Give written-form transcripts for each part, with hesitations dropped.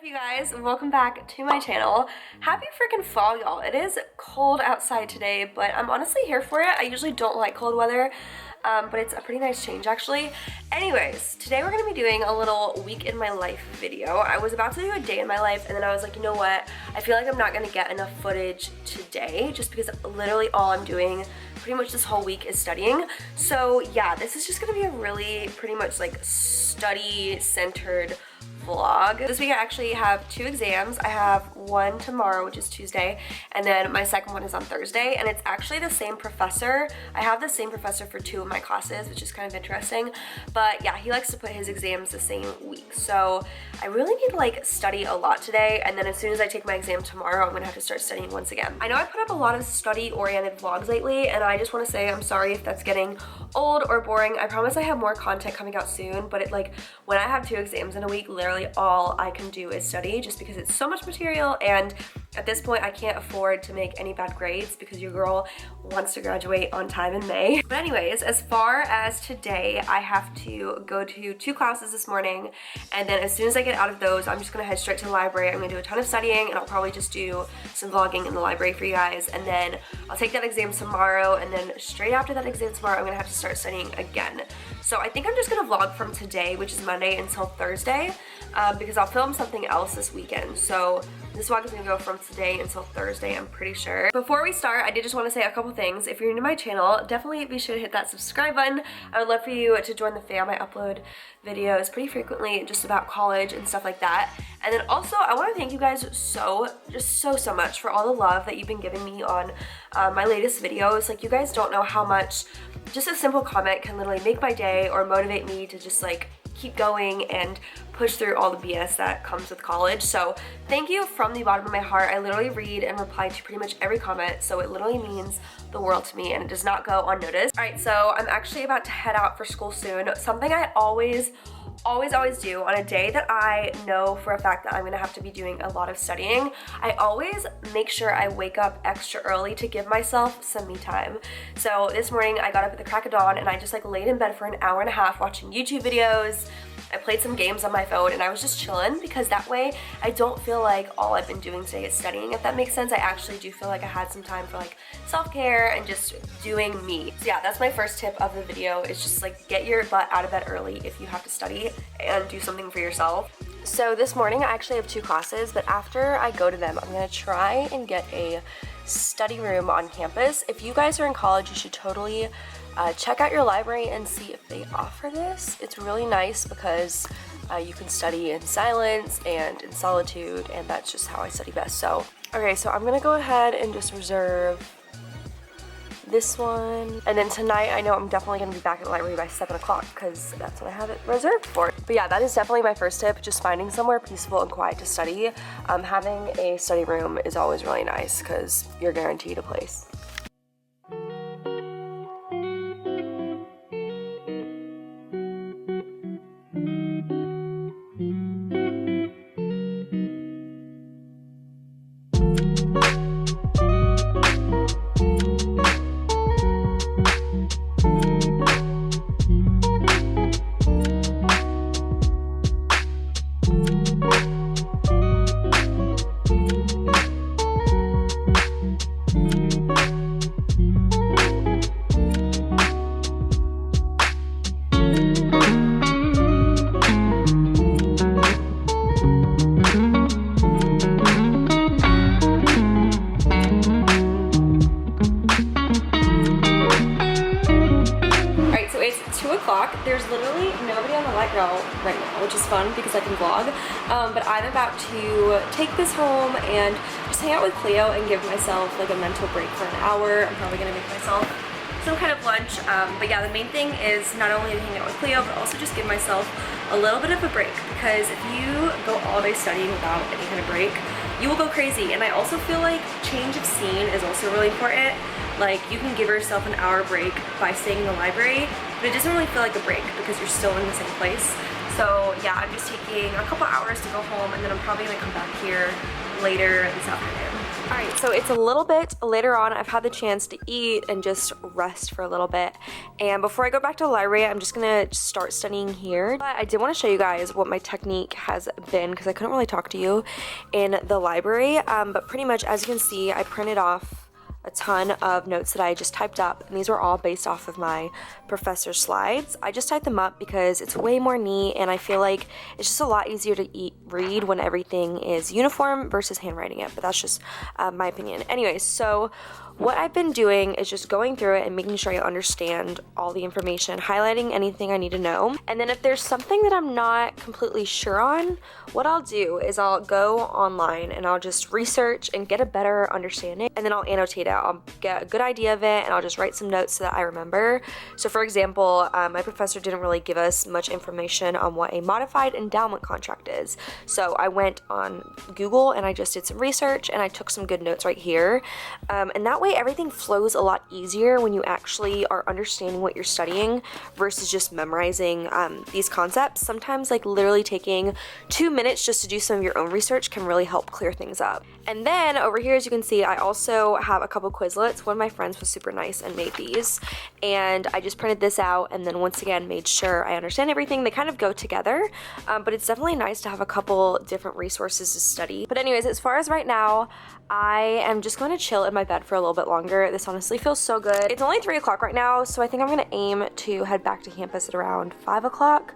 You guys, welcome back to my channel. Happy freaking fall, y'all. It is cold outside today, but I'm honestly here for it. I usually don't like cold weather, but it's a pretty nice change actually. Anyways, today we're gonna be doing a little week in my life video. I was about to do a day in my life, and then I was like, you know what? I feel like I'm not gonna get enough footage today just because literally all I'm doing pretty much this whole week is studying. So yeah, this is just gonna be a really pretty much like study-centered vlog. This week I actually have 2 exams. I have one tomorrow, which is Tuesday, and then my second one is on Thursday, and it's actually the same professor. I have the same professor for 2 of my classes, which is kind of interesting, but yeah, he likes to put his exams the same week, so I really need to like study a lot today, and then as soon as I take my exam tomorrow, I'm gonna have to start studying once again. I know I put up a lot of study-oriented vlogs lately, and I just want to say I'm sorry if that's getting old or boring. I promise I have more content coming out soon, but when I have 2 exams in a week, literally all I can do is study just because it's so much material, and at this point I can't afford to make any bad grades because your girl wants to graduate on time in May. But anyways, as far as today, I have to go to 2 classes this morning, and then as soon as I get out of those, I'm just gonna head straight to the library. I'm gonna do a ton of studying, and I'll probably just do some vlogging in the library for you guys, and then I'll take that exam tomorrow, and then straight after that exam tomorrow, I'm gonna have to start studying again. So I think I'm just gonna vlog from today, which is Monday, until Thursday, because I'll film something else this weekend. So this vlog is gonna go from today until Thursday, I'm pretty sure. Before we start, I did just want to say a couple things. If you're new to my channel, definitely be sure to hit that subscribe button. I would love for you to join the fam. I upload videos pretty frequently just about college and stuff like that. And then also, I want to thank you guys so much for all the love that you've been giving me on my latest videos. Like, you guys don't know how much just a simple comment can literally make my day or motivate me to just like keep going and push through all the BS that comes with college. So thank you from the bottom of my heart. I literally read and reply to pretty much every comment, so it literally means the world to me, and it does not go unnoticed. All right, so I'm actually about to head out for school soon. Something I always do on a day that I know for a fact that I'm gonna have to be doing a lot of studying, I always make sure I wake up extra early to give myself some me time. So this morning I got up at the crack of dawn, and I just like laid in bed for an hour and a half watching YouTube videos. I played some games on my phone, and I was just chilling, because that way I don't feel like all I've been doing today is studying, if that makes sense. I actually do feel like I had some time for like self-care and just doing me. So yeah, that's my first tip of the video, is just like get your butt out of bed early if you have to study and do something for yourself. So this morning I actually have 2 classes, but after I go to them, I'm gonna try and get a study room on campus. If you guys are in college, you should totally check out your library and see if they offer this. It's really nice because you can study in silence and in solitude, and that's just how I study best. So, okay, so I'm gonna go ahead and just reserve this one, and then tonight I know I'm definitely gonna be back at the library by 7 o'clock because that's what I have it reserved for. But yeah, that is definitely my first tip, just finding somewhere peaceful and quiet to study. Having a study room is always really nice because you're guaranteed a place. There's literally nobody on the light rail right now, which is fun because I can vlog, but I'm about to take this home and just hang out with Cleo and give myself like a mental break for an hour. I'm probably gonna make myself some kind of lunch, but yeah, the main thing is not only to hang out with Cleo, but also just give myself a little bit of a break, because if you go all day studying without any kind of break, you will go crazy. And I also feel like change of scene is also really important. Like, you can give yourself an hour break by staying in the library, but it doesn't really feel like a break because you're still in the same place. So yeah, I'm just taking a couple hours to go home, and then I'm probably gonna come back here later this afternoon. All right, so it's a little bit later on. I've had the chance to eat and just rest for a little bit. And before I go back to the library, I'm just gonna start studying here. But I did want to show you guys what my technique has been, because I couldn't really talk to you in the library. But pretty much, as you can see, I printed off a ton of notes that I just typed up, and these were all based off of my professor's slides. I just typed them up because it's way more neat, and I feel like it's just a lot easier to read when everything is uniform versus handwriting it, but that's just my opinion. Anyways, so what I've been doing is just going through it and making sure I understand all the information, highlighting anything I need to know. And then if there's something that I'm not completely sure on, what I'll do is I'll go online and I'll just research and get a better understanding, and then I'll annotate it. I'll get a good idea of it, and I'll just write some notes so that I remember. So for example, my professor didn't really give us much information on what a modified endowment contract is. So I went on Google and I just did some research, and I took some good notes right here. And that way everything flows a lot easier when you actually are understanding what you're studying versus just memorizing these concepts. Sometimes like literally taking 2 minutes just to do some of your own research can really help clear things up. And then over here, as you can see, I also have a couple Quizlets. One of my friends was super nice and made these, and I just printed this out and then once again made sure I understand everything. They kind of go together, but it's definitely nice to have a couple different resources to study. But anyways, as far as right now, I am just going to chill in my bed for a little bit longer. This honestly feels so good. It's only 3 o'clock right now, so I think I'm going to aim to head back to campus at around 5 o'clock.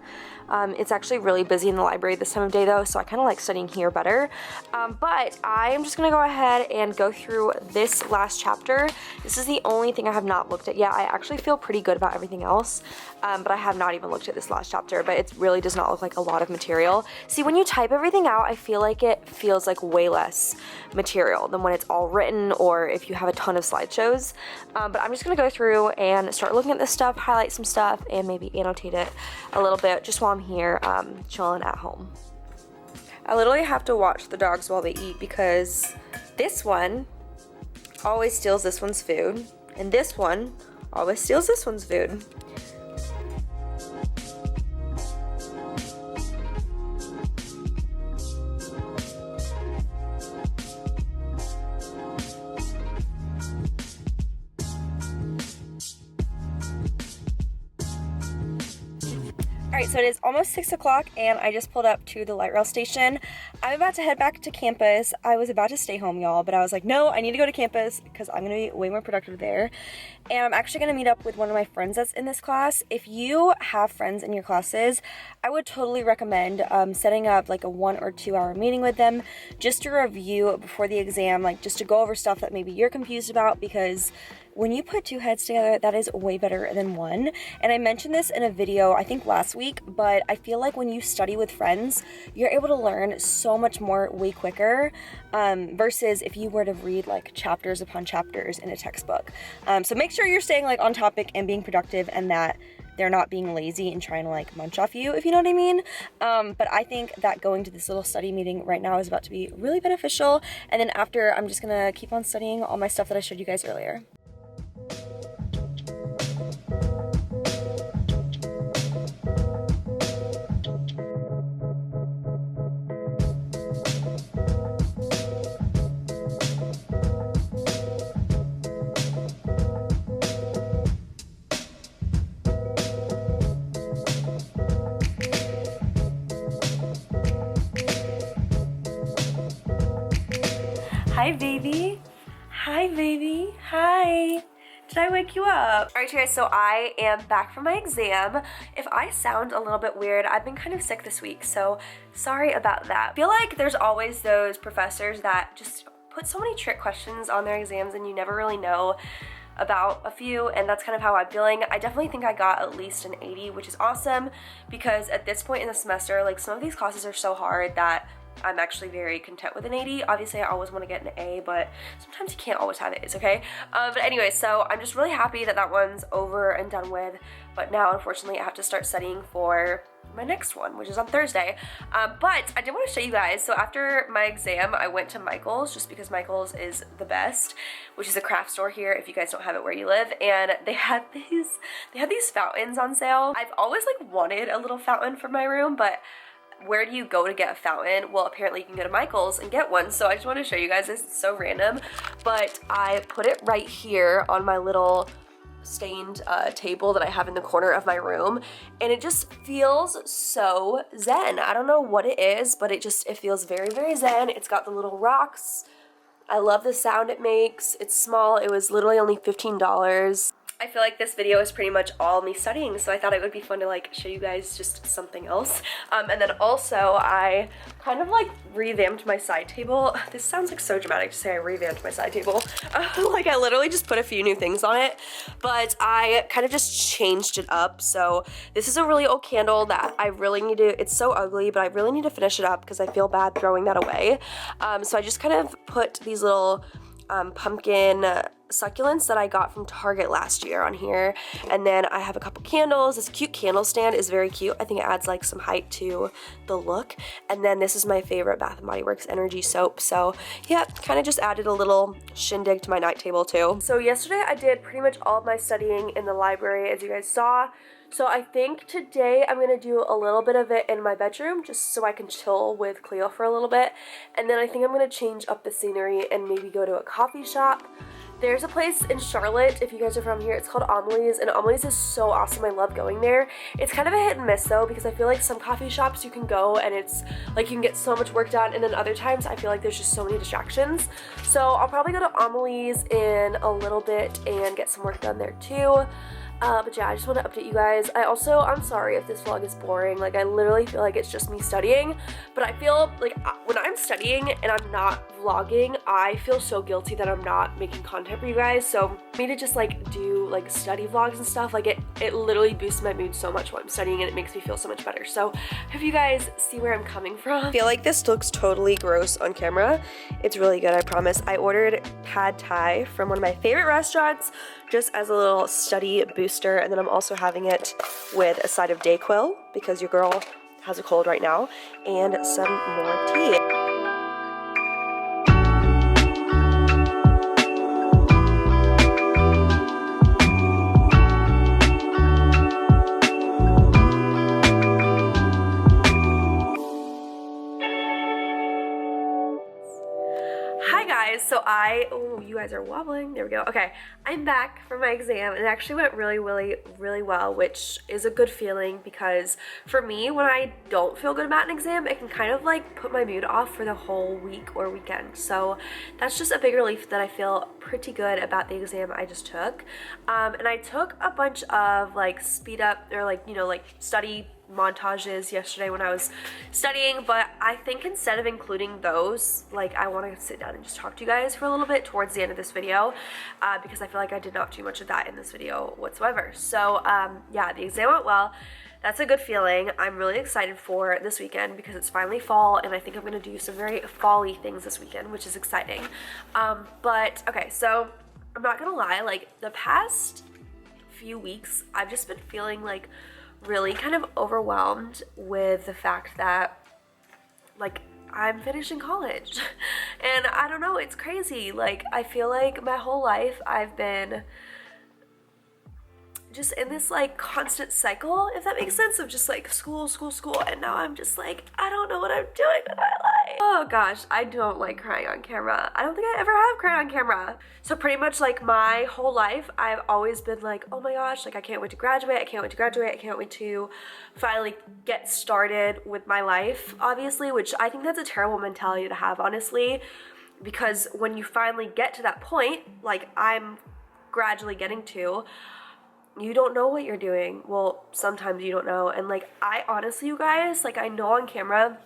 It's actually really busy in the library this time of day though, so I kind of like studying here better. But I am just gonna go ahead and go through this last chapter. This is the only thing I have not looked at yet. I actually feel pretty good about everything else, but I have not even looked at this last chapter, but it really does not look like a lot of material. See, when you type everything out, I feel like it feels like way less material than when it's all written or if you have a ton of slideshows. But I'm just gonna go through and start looking at this stuff, highlight some stuff, and maybe annotate it a little bit just while I'm here chilling at home. I literally have to watch the dogs while they eat because this one always steals this one's food, and this one always steals this one's food. Alright, so it is almost 6 o'clock and I just pulled up to the light rail station. I'm about to head back to campus. I was about to stay home, y'all, but I was like, no, I need to go to campus because I'm going to be way more productive there. And I'm actually going to meet up with one of my friends that's in this class. If you have friends in your classes, I would totally recommend setting up like a 1 or 2 hour meeting with them just to review before the exam, like just to go over stuff that maybe you're confused about, because when you put 2 heads together, that is way better than 1. And I mentioned this in a video, I think last week, but I feel like when you study with friends, you're able to learn so much more way quicker versus if you were to read like chapters upon chapters in a textbook. So make sure you're staying like on topic and being productive, and that they're not being lazy and trying to like munch off you, if you know what I mean. But I think that going to this little study meeting right now is about to be really beneficial. And then after, I'm just gonna keep on studying all my stuff that I showed you guys earlier. Hi, baby. Hi, baby. Hi. Did I wake you up? All right, you guys, so I am back from my exam. If I sound a little bit weird, I've been kind of sick this week, so sorry about that. I feel like there's always those professors that just put so many trick questions on their exams and you never really know about a few, and that's kind of how I'm feeling. I definitely think I got at least an 80, which is awesome, because at this point in the semester, like some of these classes are so hard that I'm actually very content with an 80. Obviously, I always want to get an A, but sometimes you can't always have A's, okay? But anyway, so I'm just really happy that that one's over and done with, but now, unfortunately, I have to start studying for my next one, which is on Thursday. But I did want to show you guys, so after my exam, I went to Michael's, just because Michael's is the best, which is a craft store here if you guys don't have it where you live, and they had these fountains on sale. I've always like wanted a little fountain for my room, but where do you go to get a fountain? Well, apparently you can go to Michael's and get one, so I just want to show you guys this. It's so random, but I put it right here on my little stained table that I have in the corner of my room, and it just feels so zen. I don't know what it is, but it feels very, very zen. It's got the little rocks. I love the sound it makes. It's small. It was literally only $15. I feel like this video is pretty much all me studying, so I thought it would be fun to like show you guys just something else. And then also I kind of like revamped my side table. This sounds like so dramatic to say I revamped my side table. Like I literally just put a few new things on it, but I kind of just changed it up. So this is a really old candle that I really need to, it's so ugly, but I really need to finish it up because I feel bad throwing that away. So I just kind of put these little pumpkin succulents that I got from Target last year on here, and then I have a couple candles. This cute candle stand is very cute. I think it adds like some height to the look, and then this is my favorite Bath & Body Works Energy soap. So yeah, kind of just added a little shindig to my night table too. So yesterday I did pretty much all of my studying in the library, as you guys saw. So I think today I'm going to do a little bit of it in my bedroom just so I can chill with Cleo for a little bit. And then I think I'm going to change up the scenery and maybe go to a coffee shop. There's a place in Charlotte, if you guys are from here, it's called Amelie's, and Amelie's is so awesome. I love going there. It's kind of a hit and miss though, because I feel like some coffee shops you can go and it's like you can get so much work done, and then other times I feel like there's just so many distractions. So I'll probably go to Amelie's in a little bit and get some work done there too. But yeah, I just want to update you guys. I'm sorry if this vlog is boring. Like, I literally feel like it's just me studying, but I feel like when I'm studying and I'm not vlogging, I feel so guilty that I'm not making content for you guys. So for me to just like do like study vlogs and stuff, like it literally boosts my mood so much while I'm studying, and it makes me feel so much better. So hope you guys see where I'm coming from. I feel like this looks totally gross on camera. It's really good, I promise. I ordered pad thai from one of my favorite restaurants just as a little study booster, and then I'm also having it with a side of Dayquil because your girl has a cold right now, and some more tea. So oh, you guys are wobbling. There we go. Okay, I'm back from my exam. It actually went really well, which is a good feeling because for me, when I don't feel good about an exam, it can kind of like put my mood off for the whole week or weekend. So that's just a big relief that I feel pretty good about the exam I just took. And I took a bunch of like speed up or like, you know, like study montages yesterday when I was studying, but I think instead of including those, like I want to sit down and just talk to you guys for a little bit towards the end of this video, because I feel like I did not do much of that in this video whatsoever. So yeah, the exam went well. That's a good feeling. I'm really excited for this weekend because it's finally fall, and I think I'm gonna do some very fall-y things this weekend, which is exciting. But okay, so I'm not gonna lie, like the past few weeks I've just been feeling like really kind of overwhelmed with the fact that like I'm finishing college and I don't know, it's crazy. Like I feel like my whole life I've been just in this like constant cycle, if that makes sense, of just like school, and now I'm just like, I don't know what I'm doing with my life. Oh gosh, I don't like crying on camera. I don't think I ever have cried on camera. So pretty much like my whole life, I've always been like, oh my gosh, like I can't wait to graduate, I can't wait to finally get started with my life, obviously, which I think that's a terrible mentality to have, honestly, because when you finally get to that point, like I'm gradually getting to, you don't know what you're doing. Well, sometimes you don't know. And like, I honestly, you guys, like I know on camera,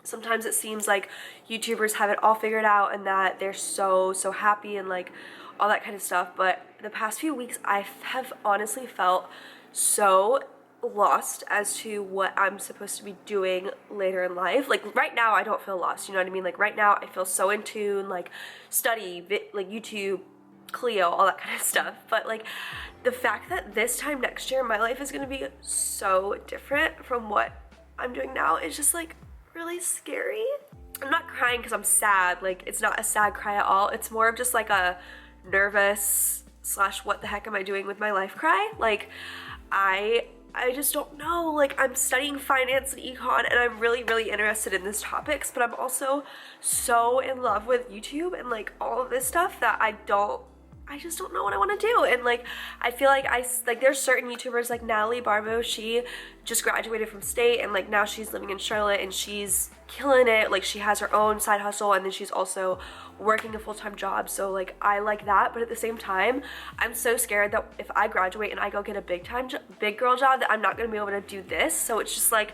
sometimes it seems like YouTubers have it all figured out and that they're so happy and like all that kind of stuff. But the past few weeks, I have honestly felt so lost as to what I'm supposed to be doing later in life. Like right now I don't feel lost, you know what I mean? Like right now I feel so in tune, like study, like YouTube, Clio, all that kind of stuff. But like the fact that this time next year my life is gonna be so different from what I'm doing now is just like really scary. I'm not crying because I'm sad, like it's not a sad cry at all. It's more of just like a nervous / what the heck am I doing with my life cry. Like I just don't know. Like I'm studying finance and econ and I'm really interested in these topics, but I'm also so in love with YouTube and like all of this stuff that I just don't know what I want to do. And like I feel like there's certain YouTubers like Natalie Barbo, she just graduated from state and like now she's living in Charlotte and she's killing it. Like she has her own side hustle and then she's also working a full-time job, so like I like that. But at the same time I'm so scared that if I graduate and I go get a big girl job that I'm not gonna be able to do this. So it's just like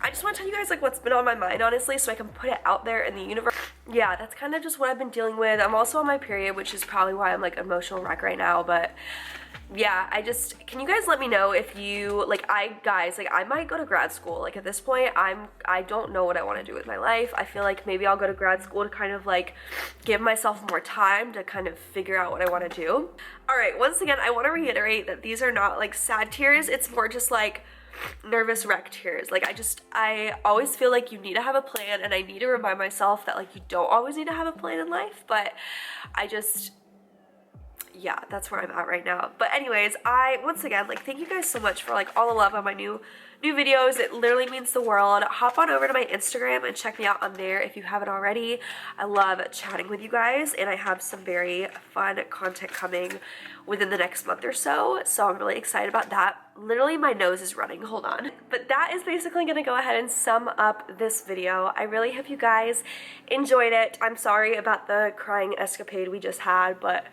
I just want to tell you guys like what's been on my mind, honestly, so I can put it out there in the universe. Yeah, that's kind of just what I've been dealing with. I'm also on my period, which is probably why I'm like emotional wreck right now. But yeah, can you guys let me know if you like I might go to grad school. Like at this point I don't know what I want to do with my life. I feel like maybe I'll go to grad school to kind of like give myself more time to kind of figure out what I want to do. All right, once again I want to reiterate that these are not like sad tears. It's more just like nervous wreck tears. Like I always feel like you need to have a plan, and I need to remind myself that like you don't always need to have a plan in life, but yeah, that's where I'm at right now. But anyways, once again, like thank you guys so much for like all the love on my new videos. It literally means the world. Hop on over to my Instagram and check me out on there if you haven't already. I love chatting with you guys, and I have some very fun content coming within the next month or so, so I'm really excited about that. Literally my nose is running, hold on. But that is basically gonna go ahead and sum up this video. I really hope you guys enjoyed it. I'm sorry about the crying escapade we just had, but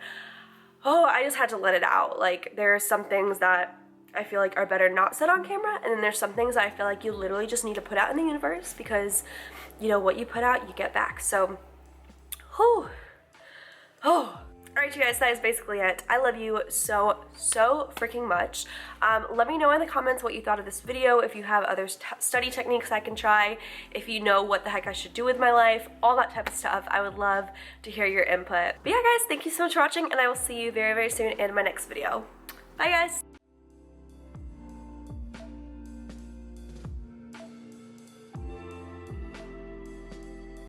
I just had to let it out. Like there are some things that I feel like are better not said on camera, and then there's some things that I feel like you literally just need to put out in the universe, because you know what you put out you get back. So alright you guys, that is basically it. I love you so freaking much. Let me know in the comments what you thought of this video, if you have other study techniques I can try, if you know what the heck I should do with my life, all that type of stuff. I would love to hear your input. But yeah guys, thank you so much for watching, and I will see you very soon in my next video. Bye guys!